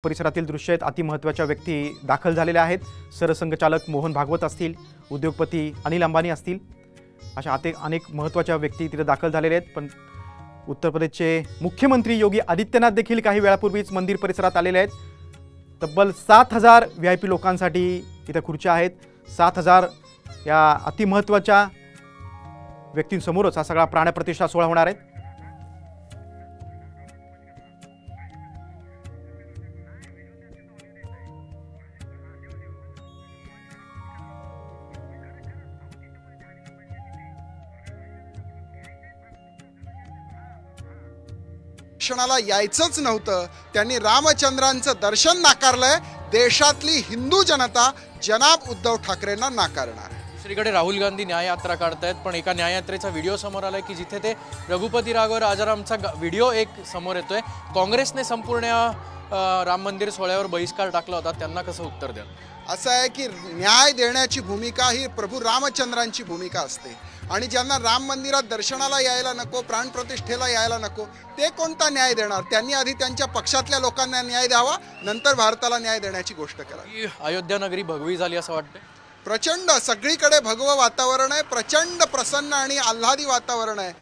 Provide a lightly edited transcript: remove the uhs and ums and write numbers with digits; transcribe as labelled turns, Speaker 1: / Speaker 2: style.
Speaker 1: परिसरातील दृश्य आहेत। अतिमहत्त्वाच्या व्यक्ती दाखल झालेल्या आहेत। सरसंघचालक मोहन भागवत असतील, उद्योगपती अनिल अंबानी असतील, अशा अनेक महत्त्वाच्या व्यक्ती तिथे दाखल झालेले आहेत। पण उत्तर प्रदेशचे मुख्यमंत्री योगी आदित्यनाथ देखील काही वेळापूर्वीच मंदिर परिसरात आलेले आहेत। तब्बल 7000 VIP लोकांसाठी इथे खुर्च्या आहेत। 7000 या अतिमहत्त्वाच्या व्यक्तींसमोरच हा सगळा प्राणप्रतिष्ठा सोहळा होणार आहे।
Speaker 2: दर्शनाला यायचंच नव्हतं, त्यांनी रामचंद्रांचं दर्शन नाकारलंय। देशातली हिंदू जनता जनाब उद्धव ठाकरेंना नाकारणार आहे।
Speaker 3: दुसरीकडे राहुल गांधी न्याययात्रा काढतायत, पण एका न्याययात्रेचा व्हिडिओ समोर आलाय की जिथे ते रघुपती राघव राजारामचा व्हिडिओ एक समोर येतोय। काँग्रेसने संपूर्ण राम मंदिर सोहळ्यावर बहिष्कार टाकला होता, त्यांना कसं उत्तर द्याल?
Speaker 2: असं आहे की न्याय देण्याची भूमिका ही प्रभू रामचंद्रांची भूमिका असते आणि ज्यांना राम मंदिरात दर्शनाला यायला नको, प्राणप्रतिष्ठेला यायला नको, ते कोणता न्याय देणार? त्यांनी आधी त्यांच्या पक्षातल्या लोकांना न्याय द्यावा, नंतर भारताला न्याय देण्याची गोष्ट करावी।
Speaker 3: अयोध्या नगरी भगवी झाली असं वाटतंय?
Speaker 2: प्रचंड सगळीकडे भगवं वातावरण आहे, प्रचंड प्रसन्न आणि आल्हादी वातावरण आहे।